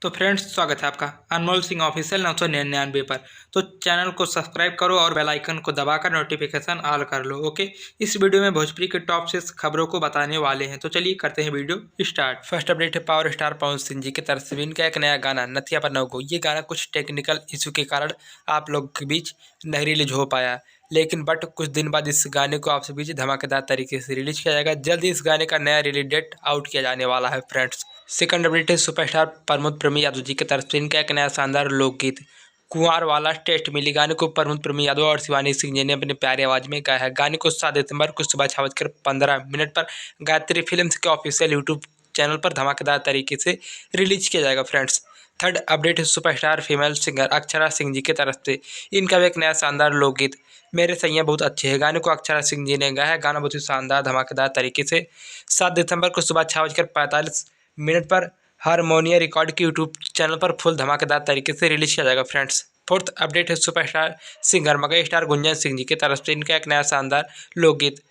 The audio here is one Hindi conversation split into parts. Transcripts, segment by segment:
तो फ्रेंड्स, स्वागत है आपका अनमोल सिंह ऑफिशियल 999 पर। तो चैनल को सब्सक्राइब करो और बेल आइकन को दबाकर नोटिफिकेशन ऑल कर लो। ओके, इस वीडियो में भोजपुरी के टॉप 6 खबरों को बताने वाले हैं। तो चलिए करते हैं वीडियो स्टार्ट। फर्स्ट अपडेट है पावर स्टार पवन सिंह जी की तरफ से इनका एक नया गाना नथिया पर नवगो। ये गाना कुछ टेक्निकल इशू के कारण आप लोग के बीच नहीं रिलीज हो पाया, लेकिन बट कुछ दिन बाद इस गाने को आपसे बीच धमाकेदार तरीके से रिलीज किया जाएगा। जल्दी इस गाने का नया रिलीज डेट आउट किया जाने वाला है फ्रेंड्स। सेकंड अपडेट है सुपरस्टार प्रमोद प्रेमी यादव जी की तरफ से इनका एक नया शानदार लोकगीत कुंवार वाला टेस्ट मिली। गाने को प्रमोद प्रेमी यादव और शिवानी सिंह जी ने अपनी प्यारी आवाज में गाया है। गाने को 7 दिसंबर को सुबह 6:15 पर गायत्री फिल्म्स के ऑफिशियल यूट्यूब चैनल पर धमाकेदार तरीके से रिलीज किया जाएगा फ्रेंड्स। थर्ड अपडेट है superstar female singer Akshara Singh ji की तरफ से इनका भी एक नया शानदार लोकगीत मेरे सैया बहुत अच्छे हैं। गाने को अक्षरा सिंह जी ने गाया है। गाना बहुत ही शानदार धमाकेदार तरीके से 7 दिसंबर को सुबह 6:45 पर हारमोनिया रिकॉर्ड के यूट्यूब चैनल पर फुल धमाकेदार तरीके से रिलीज किया जाएगा फ्रेंड्स। फोर्थ अपडेट है superstar singer मगई star Gunjan Singh ji की तरफ से इनका एक नया शानदार लोकगीत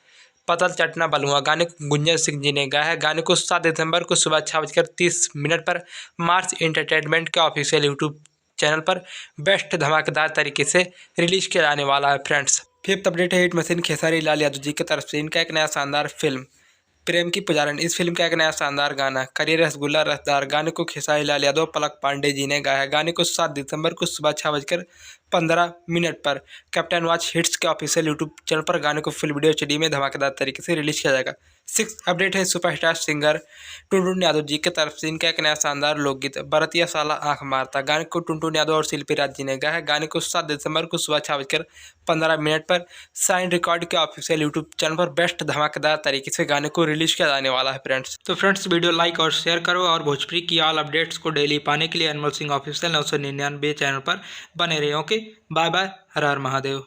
पतल चटना बलुआ। गाने को गुंजन सिंह जी ने गाया है। गाने को 7 दिसंबर को सुबह 6:30 पर मार्स एंटरटेनमेंट के ऑफिशियल यूट्यूब चैनल पर बेस्ट धमाकेदार तरीके से रिलीज किया जाने वाला है फ्रेंड्स। फिफ्थ अपडेट है हिट मशीन खेसारी लाल यादव जी की तरफ से इनका एक नया शानदार फिल्म प्रेम की पुजारन। इस फिल्म का एक नया शानदार गाना करिए रसगुल्ला रसदार। गाने को खेसारी लाल यादव पलक पांडे जी ने गाया है। गाने को 7 दिसंबर को सुबह 6:15 पर कैप्टन वॉच हिट्स के ऑफिशियल यूट्यूब चैनल पर गाने को फुल वीडियो एचडी में धमाकेदार तरीके से रिलीज किया जाएगा। सिक्स अपडेट है सुपरस्टार सिंगर टुनटुन यादव जी की तरफ से इनका एक नया शानदार लोकगीत बरतिया साला आंख मारता। गाने को टुनटुन यादव और शिल्पी राज जी ने गाया है। गाने को 7 दिसंबर को सुबह 6:15 पर साइन रिकॉर्ड के ऑफिशियल यूट्यूब चैनल पर बेस्ट धमाकेदार तरीके से गाने को रिलीज किया जाने वाला है फ्रेंड्स। तो फ्रेंड्स, वीडियो लाइक और शेयर करो और भोजपुरी की ऑल अपडेट्स को डेली पाने के लिए अनमोल सिंह ऑफिशियल 999 चैनल पर बने रहे। ओके, बाय बाय, हर हर महादेव।